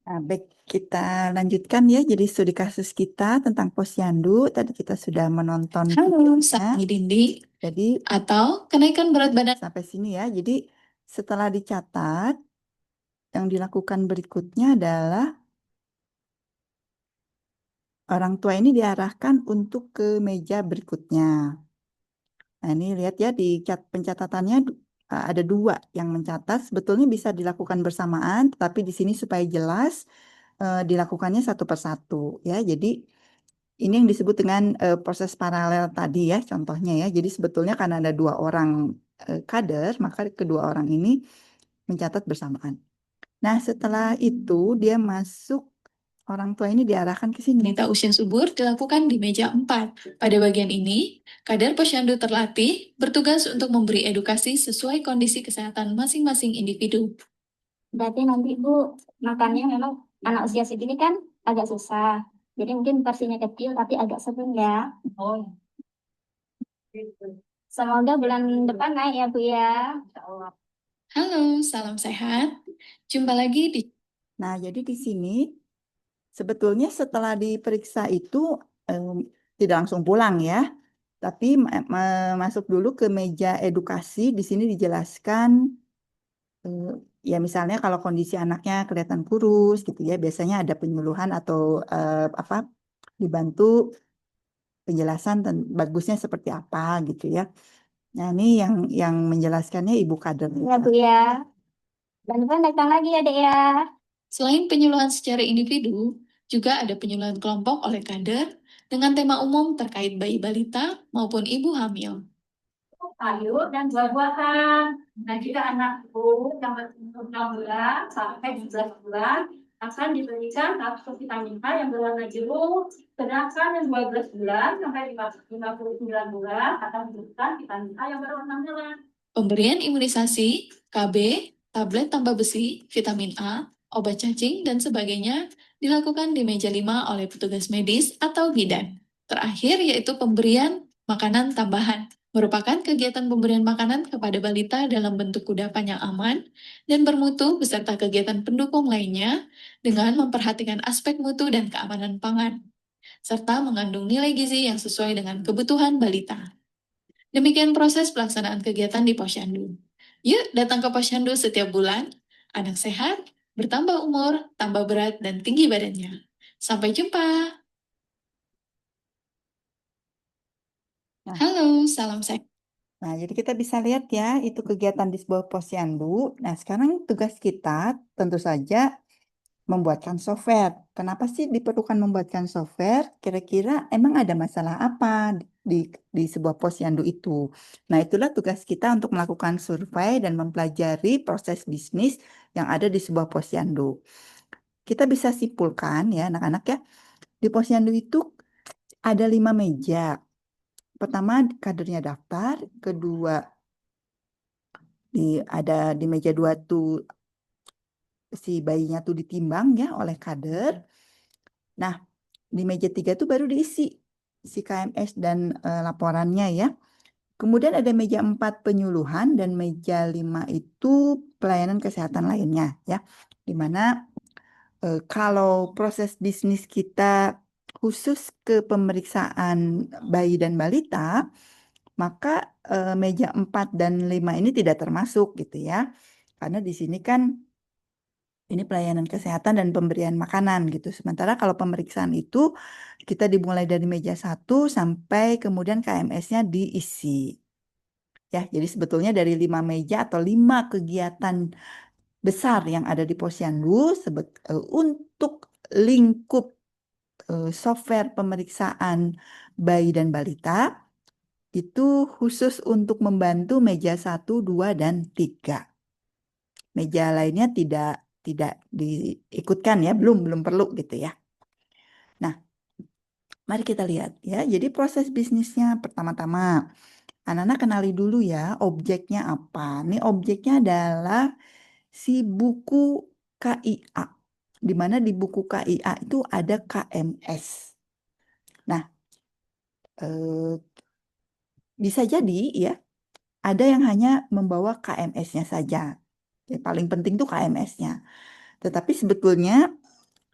Nah, baik, kita lanjutkan ya. Jadi studi kasus kita tentang posyandu. Tadi kita sudah menonton Halo, videonya. sakit dinding Jadi atau kenaikan berat badan. sampai sini ya. Jadi setelah dicatat, yang dilakukan berikutnya adalah orang tua ini diarahkan untuk ke meja berikutnya. Nah, ini lihat ya di pencatatannya ada dua yang mencatat. Sebetulnya bisa dilakukan bersamaan, tapi di sini supaya jelas dilakukannya satu persatu ya. Jadi ini yang disebut dengan proses paralel tadi ya, contohnya ya. Jadi sebetulnya karena ada dua orang kader, maka kedua orang ini mencatat bersamaan. Nah, setelah itu dia masuk, orang tua ini diarahkan ke sini. Wanita usia subur dilakukan di meja 4. Pada bagian ini, kader posyandu terlatih bertugas untuk memberi edukasi sesuai kondisi kesehatan masing-masing individu. Berarti nanti Ibu makannya memang anak usia segini kan agak susah. Jadi mungkin porsinya kecil tapi agak sering ya. Oh, gitu. Semoga bulan depan naik ya Bu ya. Halo, salam sehat. Jumpa lagi di Nah, jadi di sini sebetulnya setelah diperiksa itu tidak langsung pulang ya, tapi masuk dulu ke meja edukasi. Di sini dijelaskan eh, ya misalnya kalau kondisi anaknya kelihatan kurus gitu ya, biasanya ada penyuluhan atau apa dibantu penjelasan bagusnya seperti apa gitu ya. Nah, ini yang menjelaskannya Ibu Kader. Ya Bu ya. Dan depan datang lagi ya Dek ya. Selain penyuluhan secara individu, juga ada penyuluhan kelompok oleh kader dengan tema umum terkait bayi balita maupun ibu hamil. Sayur dan buah-buahan. Dan juga anakku yang berumur 6 bulan sampai 11 bulan akan diberikan kapsul vitamin A yang berwarna biru. Sedangkan yang 12 bulan sampai 59 bulan akan diberikan vitamin A yang berwarna merah. Pemberian imunisasi, KB, tablet tambah besi, vitamin A, obat cacing, dan sebagainya dilakukan di meja 5 oleh petugas medis atau bidan. Terakhir yaitu pemberian makanan tambahan, merupakan kegiatan pemberian makanan kepada balita dalam bentuk kudapan yang aman dan bermutu beserta kegiatan pendukung lainnya dengan memperhatikan aspek mutu dan keamanan pangan, serta mengandung nilai gizi yang sesuai dengan kebutuhan balita. Demikian proses pelaksanaan kegiatan di posyandu. Yuk datang ke posyandu setiap bulan. Anak sehat, bertambah umur, tambah berat, dan tinggi badannya. Sampai jumpa. Nah, Halo, salam sehat. nah, jadi kita bisa lihat ya, itu kegiatan di sebuah posyandu. Nah, sekarang tugas kita tentu saja membuatkan software. Kenapa sih diperlukan membuatkan software? Kira-kira emang ada masalah apa di, di sebuah posyandu itu? Nah, itulah tugas kita untuk melakukan survei dan mempelajari proses bisnis yang ada di sebuah posyandu. Kita bisa simpulkan ya, anak-anak ya, di posyandu itu ada 5 meja. Pertama, kadernya daftar. Kedua, ada di meja 2 tuh si bayinya tuh ditimbang ya oleh kader. Nah, di meja 3 tuh baru diisi si KMS dan laporannya ya. Kemudian ada meja 4 penyuluhan dan meja 5 itu pelayanan kesehatan lainnya ya. Dimana kalau proses bisnis kita khusus ke pemeriksaan bayi dan balita, maka meja 4 dan 5 ini tidak termasuk gitu ya. Karena di sini kan ini pelayanan kesehatan dan pemberian makanan gitu. Sementara kalau pemeriksaan itu kita dimulai dari meja 1 sampai kemudian KMS-nya diisi. Ya, jadi sebetulnya dari 5 meja atau 5 kegiatan besar yang ada di posyandu untuk lingkup software pemeriksaan bayi dan balita itu khusus untuk membantu meja 1, 2, dan 3. Meja lainnya tidak diikutkan ya, belum perlu gitu ya. Nah, mari kita lihat ya. Jadi proses bisnisnya pertama-tama anak-anak kenali dulu ya objeknya apa. Ini objeknya adalah si buku KIA. Di mana di buku KIA itu ada KMS. Nah, eh, bisa jadi ya ada yang hanya membawa KMS-nya saja. Yang paling penting tuh KMS-nya. Tetapi sebetulnya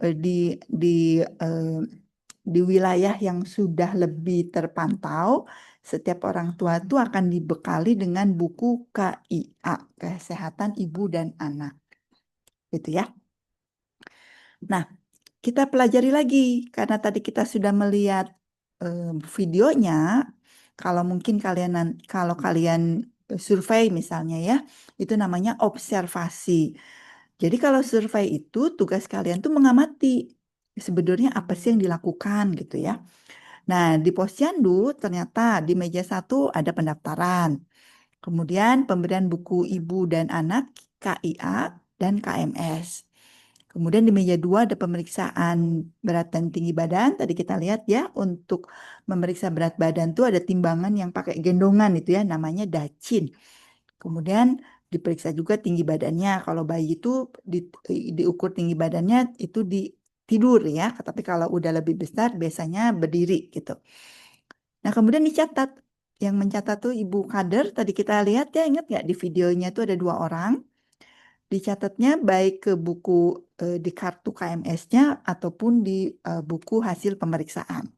di wilayah yang sudah lebih terpantau, setiap orang tua itu akan dibekali dengan buku KIA, Kesehatan Ibu dan Anak. Gitu ya. Nah, kita pelajari lagi karena tadi kita sudah melihat videonya. Kalau mungkin kalau kalian survei misalnya ya, itu namanya observasi. Jadi kalau survei itu tugas kalian tuh mengamati sebenarnya apa sih yang dilakukan gitu ya. Nah, di Posyandu ternyata di meja 1 ada pendaftaran. Kemudian pemberian buku ibu dan anak KIA dan KMS. Kemudian di meja 2 ada pemeriksaan berat dan tinggi badan. Tadi kita lihat ya, untuk memeriksa berat badan tuh ada timbangan yang pakai gendongan itu ya, namanya dacin. Kemudian diperiksa juga tinggi badannya. Kalau bayi itu diukur tinggi badannya itu di tidur ya. Tapi kalau udah lebih besar biasanya berdiri gitu. Nah kemudian dicatat. Yang mencatat tuh Ibu Kader. Tadi kita lihat ya, ingat nggak di videonya tuh ada 2 orang. Dicatatnya baik ke buku di kartu KMS-nya ataupun di buku hasil pemeriksaan.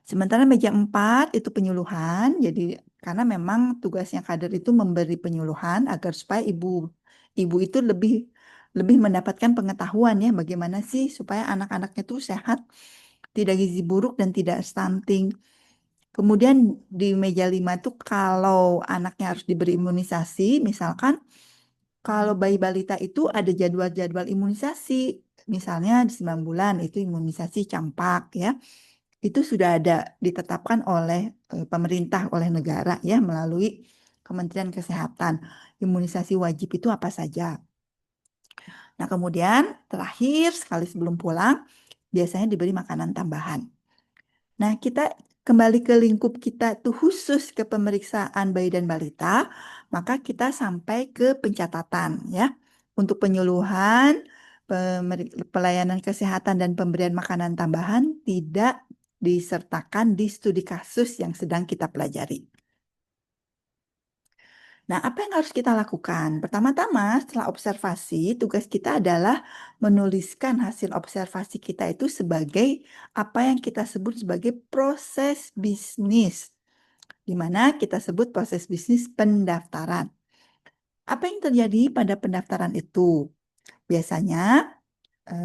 Sementara meja 4 itu penyuluhan, jadi karena memang tugasnya kader itu memberi penyuluhan agar supaya ibu itu lebih mendapatkan pengetahuan ya bagaimana sih supaya anak-anaknya itu sehat, tidak gizi buruk dan tidak stunting. Kemudian di meja 5 itu kalau anaknya harus diberi imunisasi, misalkan kalau bayi balita itu ada jadwal-jadwal imunisasi, misalnya di 9 bulan itu imunisasi campak ya. Itu sudah ada ditetapkan oleh pemerintah, oleh negara ya melalui Kementerian Kesehatan. Imunisasi wajib itu apa saja. Nah, kemudian terakhir sekali sebelum pulang biasanya diberi makanan tambahan. Nah, kita kembali ke lingkup kita itu khusus ke pemeriksaan bayi dan balita, maka kita sampai ke pencatatan ya. Untuk penyuluhan, pelayanan kesehatan dan pemberian makanan tambahan tidak disertakan di studi kasus yang sedang kita pelajari. Nah, apa yang harus kita lakukan? Pertama-tama, setelah observasi, tugas kita adalah menuliskan hasil observasi kita itu sebagai apa yang kita sebut sebagai proses bisnis, di mana kita sebut proses bisnis pendaftaran. Apa yang terjadi pada pendaftaran itu? Biasanya,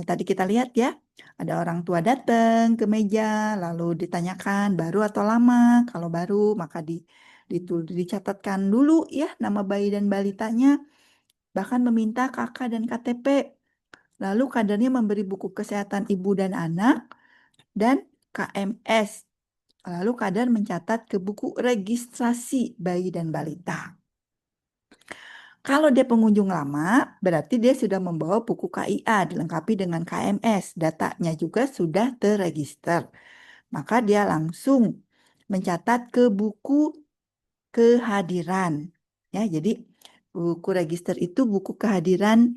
tadi kita lihat ya, ada orang tua datang ke meja, lalu ditanyakan baru atau lama. Kalau baru, maka dicatatkan dulu ya nama bayi dan balitanya, bahkan meminta KK dan KTP. Lalu kadernya memberi buku kesehatan ibu dan anak dan KMS. Lalu kader mencatat ke buku registrasi bayi dan balita. Kalau dia pengunjung lama, berarti dia sudah membawa buku KIA dilengkapi dengan KMS. Datanya juga sudah terregister. Maka dia langsung mencatat ke buku kehadiran. Ya, jadi buku register itu buku kehadiran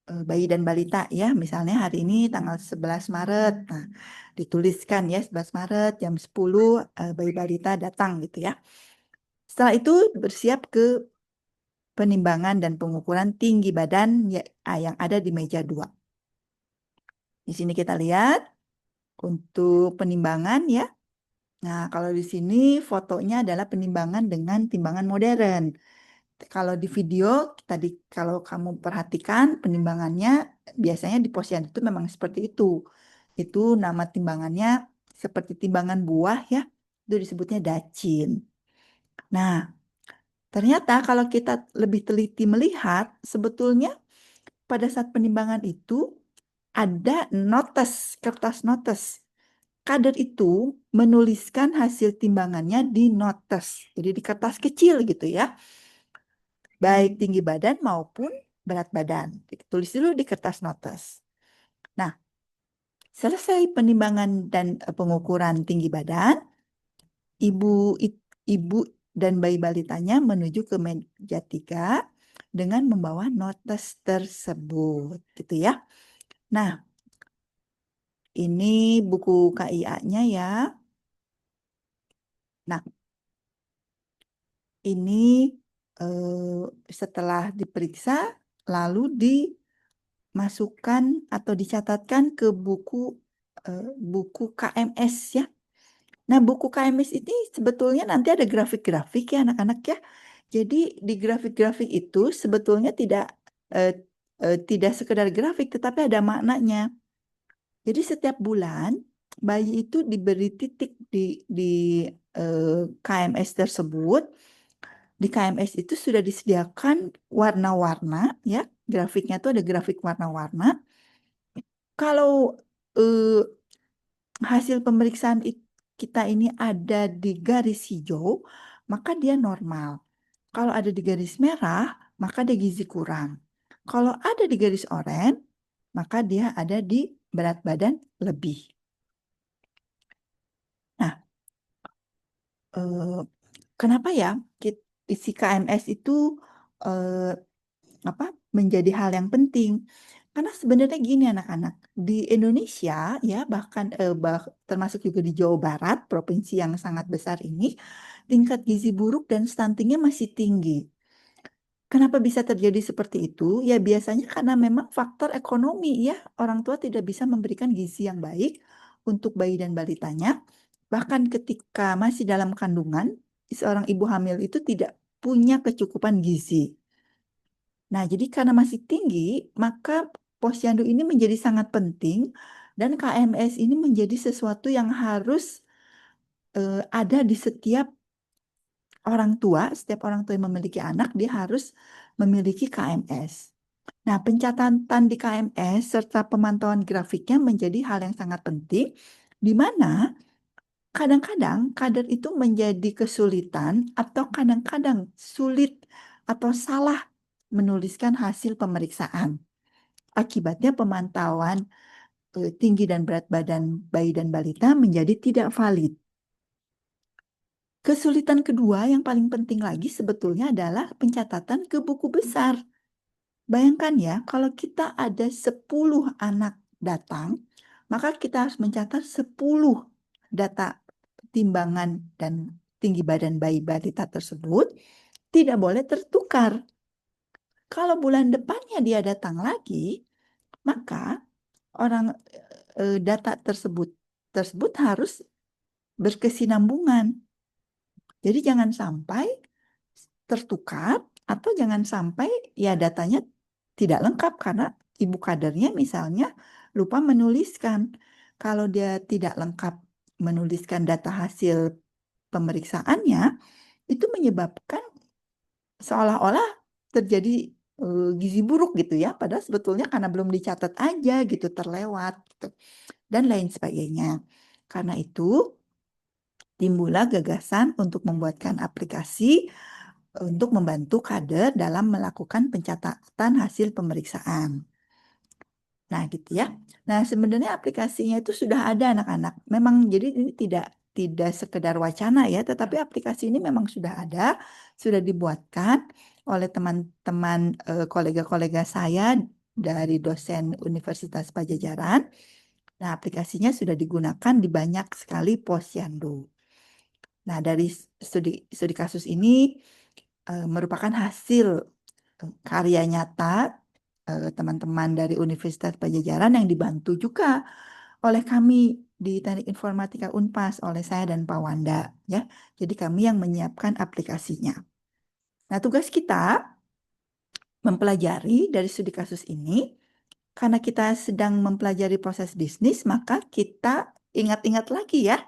bayi dan balita ya. Misalnya hari ini tanggal 11 Maret. Nah, dituliskan ya 11 Maret jam 10 bayi balita datang gitu ya. Setelah itu bersiap ke penimbangan dan pengukuran tinggi badan yang ada di meja 2. Di sini kita lihat untuk penimbangan ya. Nah, kalau di sini fotonya adalah penimbangan dengan timbangan modern. Kalau di video tadi kalau kamu perhatikan penimbangannya biasanya di posyandu itu memang seperti itu. Itu nama timbangannya seperti timbangan buah ya. Itu disebutnya dacin. Nah, ternyata kalau kita lebih teliti melihat sebetulnya pada saat penimbangan itu ada notes, kertas notes. Kader itu menuliskan hasil timbangannya di notes. Jadi di kertas kecil gitu ya. Baik tinggi badan maupun berat badan. Ditulis dulu di kertas notes. Nah, selesai penimbangan dan pengukuran tinggi badan, ibu dan bayi balitanya menuju ke meja 3 dengan membawa notes tersebut, gitu ya. Nah, ini buku KIA-nya ya. Nah, ini setelah diperiksa, lalu dimasukkan atau dicatatkan ke buku KMS ya. Nah, buku KMS ini sebetulnya nanti ada grafik-grafik ya anak-anak ya. Jadi di grafik-grafik itu sebetulnya tidak sekedar grafik tetapi ada maknanya. Jadi setiap bulan bayi itu diberi titik di KMS tersebut. Di KMS itu sudah disediakan warna-warna ya. Grafiknya itu ada grafik warna-warna. Kalau eh, hasil pemeriksaan kita ini ada di garis hijau, maka dia normal. Kalau ada di garis merah, maka dia gizi kurang. Kalau ada di garis oranye, maka dia ada di berat badan lebih. Nah, eh, kenapa ya isi KMS itu eh, menjadi hal yang penting? Karena sebenarnya gini anak-anak, di Indonesia ya bahkan termasuk juga di Jawa Barat, provinsi yang sangat besar ini, tingkat gizi buruk dan stuntingnya masih tinggi. Kenapa bisa terjadi seperti itu? Ya biasanya karena memang faktor ekonomi ya. Orang tua tidak bisa memberikan gizi yang baik untuk bayi dan balitanya. Bahkan ketika masih dalam kandungan, seorang ibu hamil itu tidak punya kecukupan gizi. Nah, jadi karena masih tinggi, maka posyandu ini menjadi sangat penting dan KMS ini menjadi sesuatu yang harus ada di setiap setiap orang tua yang memiliki anak, dia harus memiliki KMS. Nah, pencatatan di KMS serta pemantauan grafiknya menjadi hal yang sangat penting, di mana kadang-kadang kader itu menjadi kesulitan atau kadang-kadang sulit atau salah menuliskan hasil pemeriksaan. Akibatnya pemantauan tinggi dan berat badan bayi dan balita menjadi tidak valid. Kesulitan kedua yang paling penting lagi sebetulnya adalah pencatatan ke buku besar. Bayangkan ya, kalau kita ada 10 anak datang, maka kita harus mencatat 10 data timbangan dan tinggi badan bayi balita tersebut tidak boleh tertukar. Kalau bulan depannya dia datang lagi, maka data tersebut harus berkesinambungan. Jadi jangan sampai tertukar atau jangan sampai ya datanya tidak lengkap karena ibu kadernya misalnya lupa menuliskan. Kalau dia tidak lengkap menuliskan data hasil pemeriksaannya, itu menyebabkan seolah-olah terjadi gizi buruk gitu ya, padahal sebetulnya karena belum dicatat aja gitu, terlewat gitu, dan lain sebagainya. Karena itu timbullah gagasan untuk membuatkan aplikasi untuk membantu kader dalam melakukan pencatatan hasil pemeriksaan. Nah, gitu ya. Nah, sebenarnya aplikasinya itu sudah ada anak-anak. Memang jadi ini tidak sekedar wacana ya, tetapi aplikasi ini memang sudah ada, sudah dibuatkan oleh teman-teman kolega-kolega saya dari dosen Universitas Pajajaran. Nah, aplikasinya sudah digunakan di banyak sekali posyandu. Nah, dari studi kasus ini merupakan hasil karya nyata teman-teman dari Universitas Pajajaran yang dibantu juga oleh kami di Teknik Informatika Unpas, oleh saya dan Pak Wanda ya. Jadi kami yang menyiapkan aplikasinya. Nah, tugas kita mempelajari dari studi kasus ini. Karena kita sedang mempelajari proses bisnis, maka kita ingat-ingat lagi ya,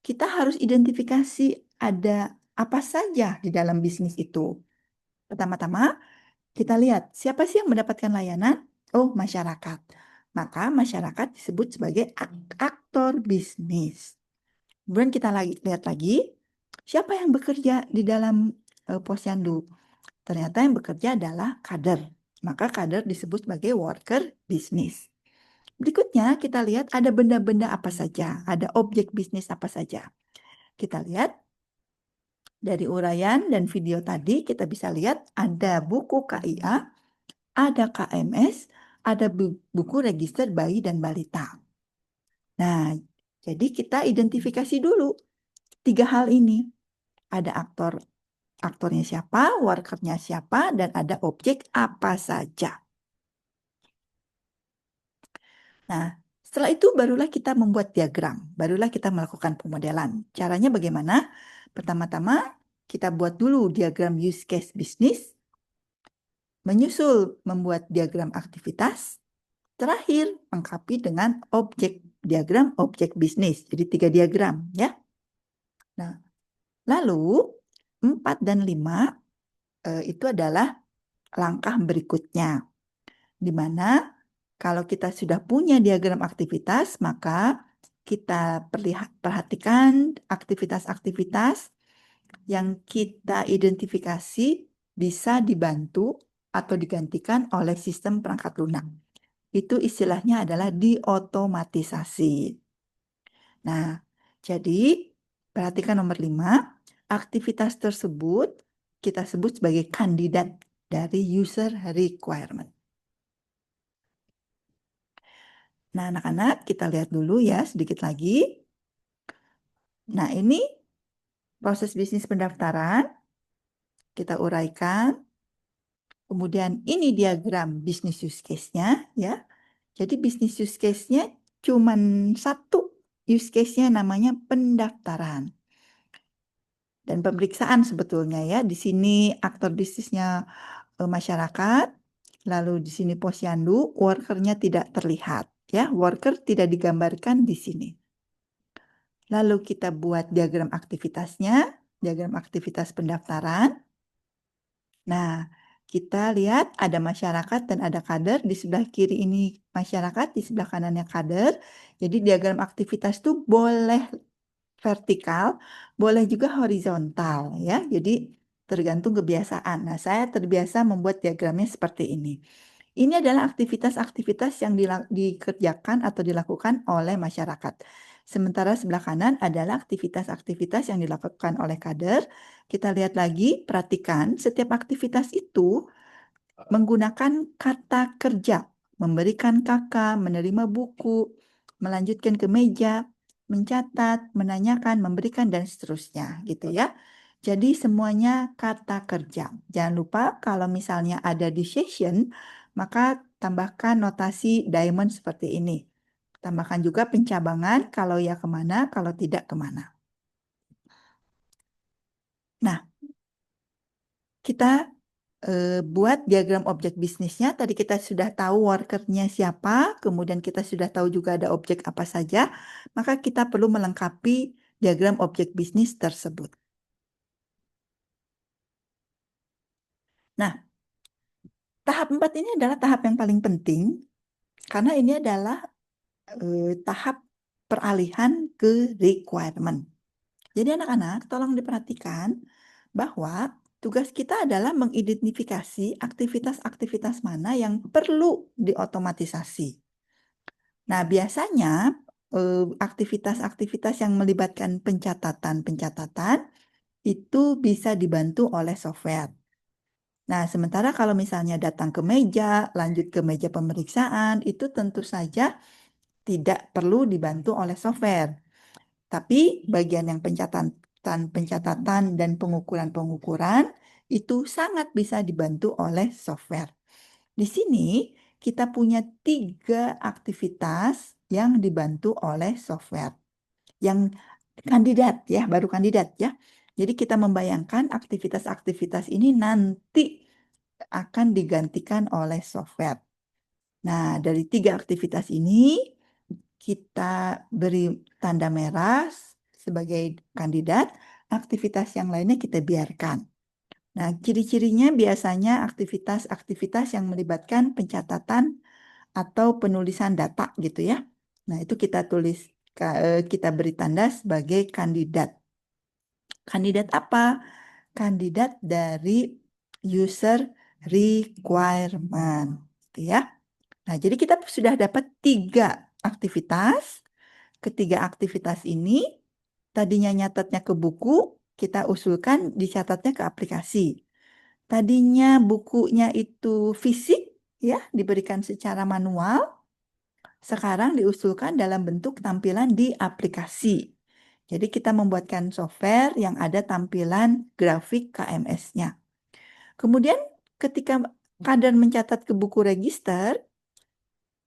kita harus identifikasi ada apa saja di dalam bisnis itu. Pertama-tama, kita lihat siapa sih yang mendapatkan layanan? Oh, masyarakat. Maka masyarakat disebut sebagai aktor bisnis. Kemudian kita lihat lagi, siapa yang bekerja di dalam posyandu? Ternyata yang bekerja adalah kader. Maka kader disebut sebagai worker bisnis. Berikutnya kita lihat ada benda-benda apa saja, ada objek bisnis apa saja. Kita lihat dari uraian dan video tadi kita bisa lihat ada buku KIA, ada KMS, ada buku register bayi dan balita. Nah, jadi kita identifikasi dulu 3 hal ini. Ada aktornya siapa, workernya siapa, dan ada objek apa saja. Nah, setelah itu barulah kita membuat diagram, barulah kita melakukan pemodelan. Caranya bagaimana? Pertama-tama kita buat dulu diagram use case bisnis, menyusul membuat diagram aktivitas, terakhir lengkapi dengan diagram objek bisnis. Jadi 3 diagram ya. Nah, lalu 4 dan 5 itu adalah langkah berikutnya. Di mana kalau kita sudah punya diagram aktivitas, maka kita perhatikan aktivitas-aktivitas yang kita identifikasi bisa dibantu atau digantikan oleh sistem perangkat lunak. Itu istilahnya adalah diotomatisasi. Nah, jadi perhatikan nomor 5, aktivitas tersebut kita sebut sebagai kandidat dari user requirement. Nah, anak-anak kita lihat dulu ya sedikit lagi. Nah, ini proses bisnis pendaftaran. Kita uraikan. Kemudian ini diagram bisnis use case-nya ya. Jadi bisnis use case-nya cuma satu use case-nya namanya pendaftaran. Dan pemeriksaan sebetulnya ya. Di sini aktor bisnisnya masyarakat, lalu di sini posyandu, worker-nya tidak terlihat ya. Worker tidak digambarkan di sini. Lalu kita buat diagram aktivitasnya, diagram aktivitas pendaftaran. Nah, kita lihat ada masyarakat dan ada kader. Di sebelah kiri ini masyarakat, di sebelah kanannya kader. Jadi diagram aktivitas itu boleh vertikal, boleh juga horizontal ya. Jadi tergantung kebiasaan. Nah, saya terbiasa membuat diagramnya seperti ini. Ini adalah aktivitas-aktivitas yang dikerjakan atau dilakukan oleh masyarakat. Sementara sebelah kanan adalah aktivitas-aktivitas yang dilakukan oleh kader. Kita lihat lagi, perhatikan setiap aktivitas itu menggunakan kata kerja, memberikan kakak, menerima buku, melanjutkan ke meja, mencatat, menanyakan, memberikan, dan seterusnya gitu ya. Jadi semuanya kata kerja. Jangan lupa kalau misalnya ada di session, maka tambahkan notasi diamond seperti ini. Tambahkan juga pencabangan kalau ya kemana, kalau tidak kemana. Nah, kita buat diagram objek bisnisnya. Tadi kita sudah tahu workernya siapa, kemudian kita sudah tahu juga ada objek apa saja, maka kita perlu melengkapi diagram objek bisnis tersebut. Nah, tahap 4 ini adalah tahap yang paling penting, karena ini adalah tahap peralihan ke requirement. Jadi anak-anak, tolong diperhatikan bahwa tugas kita adalah mengidentifikasi aktivitas-aktivitas mana yang perlu diotomatisasi. Nah, biasanya aktivitas-aktivitas yang melibatkan pencatatan-pencatatan itu bisa dibantu oleh software. Nah, sementara kalau misalnya datang ke meja, lanjut ke meja pemeriksaan, itu tentu saja tidak perlu dibantu oleh software. Tapi bagian yang pencatatan dan pengukuran-pengukuran itu sangat bisa dibantu oleh software. Di sini kita punya 3 aktivitas yang dibantu oleh software. Yang kandidat ya, baru kandidat ya. Jadi kita membayangkan aktivitas-aktivitas ini nanti akan digantikan oleh software. Nah, dari 3 aktivitas ini kita beri tanda merah sebagai kandidat, aktivitas yang lainnya kita biarkan. Nah, ciri-cirinya biasanya aktivitas-aktivitas yang melibatkan pencatatan atau penulisan data gitu ya. Nah, itu kita beri tanda sebagai kandidat. Kandidat apa? Kandidat dari user requirement, gitu ya. Nah, jadi kita sudah dapat 3 aktivitas. Ketiga aktivitas ini tadinya nyatatnya ke buku, kita usulkan dicatatnya ke aplikasi. Tadinya bukunya itu fisik, ya, diberikan secara manual. Sekarang diusulkan dalam bentuk tampilan di aplikasi. Jadi kita membuatkan software yang ada tampilan grafik KMS-nya. Kemudian ketika kader mencatat ke buku register,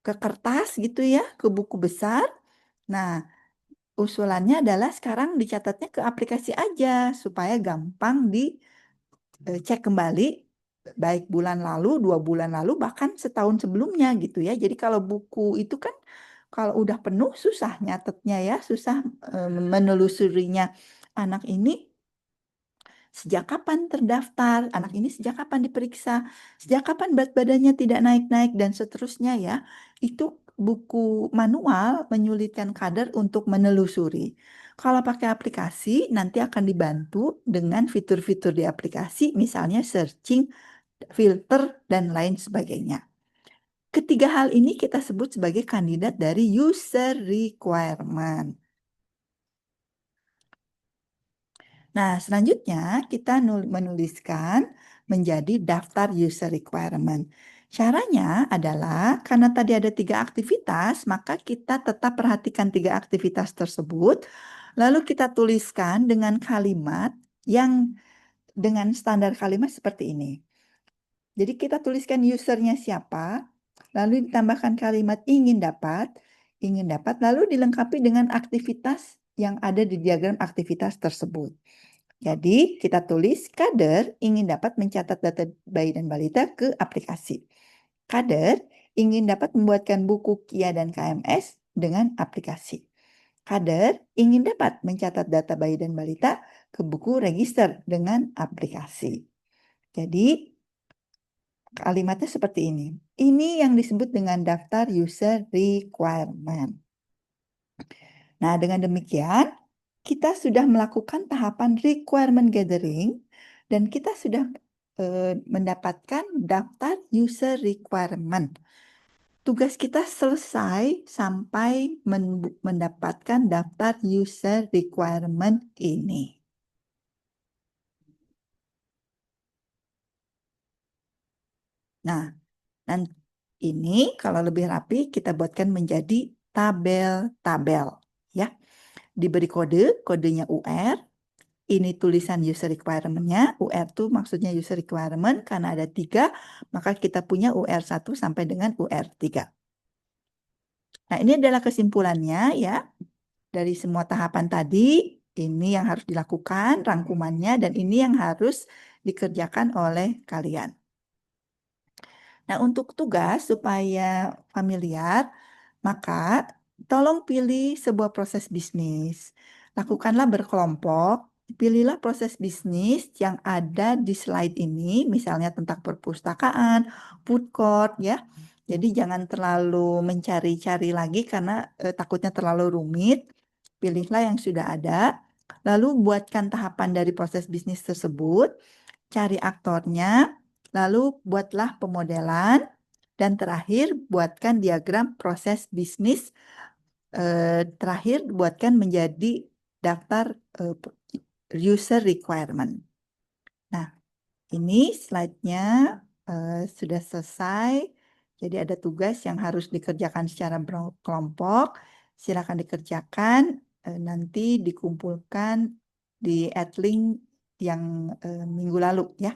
ke kertas gitu ya, ke buku besar. Nah, usulannya adalah sekarang dicatatnya ke aplikasi aja supaya gampang dicek kembali baik bulan lalu, 2 bulan lalu, bahkan setahun sebelumnya gitu ya. Jadi kalau buku itu kan kalau udah penuh susah nyatetnya ya, susah menelusurinya. Anak ini sejak kapan terdaftar, anak ini sejak kapan diperiksa, sejak kapan berat badannya tidak naik-naik, dan seterusnya ya. Itu buku manual menyulitkan kader untuk menelusuri. Kalau pakai aplikasi, nanti akan dibantu dengan fitur-fitur di aplikasi, misalnya searching, filter, dan lain sebagainya. Ketiga hal ini kita sebut sebagai kandidat dari user requirement. Nah, selanjutnya kita menuliskan menjadi daftar user requirement. Caranya adalah karena tadi ada 3 aktivitas, maka kita tetap perhatikan 3 aktivitas tersebut, lalu kita tuliskan dengan kalimat yang dengan standar kalimat seperti ini. Jadi kita tuliskan usernya siapa, lalu ditambahkan kalimat ingin dapat, lalu dilengkapi dengan aktivitas yang ada di diagram aktivitas tersebut. Jadi kita tulis kader ingin dapat mencatat data bayi dan balita ke aplikasi. Kader ingin dapat membuatkan buku KIA dan KMS dengan aplikasi. Kader ingin dapat mencatat data bayi dan balita ke buku register dengan aplikasi. Jadi kalimatnya seperti ini. Ini yang disebut dengan daftar user requirement. Nah, dengan demikian kita sudah melakukan tahapan requirement gathering dan kita sudah mendapatkan daftar user requirement. Tugas kita selesai sampai mendapatkan daftar user requirement ini. Nah, dan ini kalau lebih rapi kita buatkan menjadi tabel-tabel ya. Diberi kodenya UR. Ini tulisan user requirement-nya. UR itu maksudnya user requirement karena ada 3, maka kita punya UR1 sampai dengan UR3. Nah, ini adalah kesimpulannya ya. Dari semua tahapan tadi, ini yang harus dilakukan rangkumannya dan ini yang harus dikerjakan oleh kalian. Nah, untuk tugas supaya familiar, maka tolong pilih sebuah proses bisnis. Lakukanlah berkelompok. Pilihlah proses bisnis yang ada di slide ini, misalnya tentang perpustakaan, food court, ya. Jadi jangan terlalu mencari-cari lagi karena takutnya terlalu rumit. Pilihlah yang sudah ada. Lalu buatkan tahapan dari proses bisnis tersebut. Cari aktornya. Lalu buatlah pemodelan. Dan terakhir buatkan diagram proses bisnis. Terakhir buatkan menjadi daftar user requirement. Nah, ini slide-nya sudah selesai. Jadi ada tugas yang harus dikerjakan secara berkelompok. Silakan dikerjakan. Nanti dikumpulkan di Adlink yang minggu lalu ya.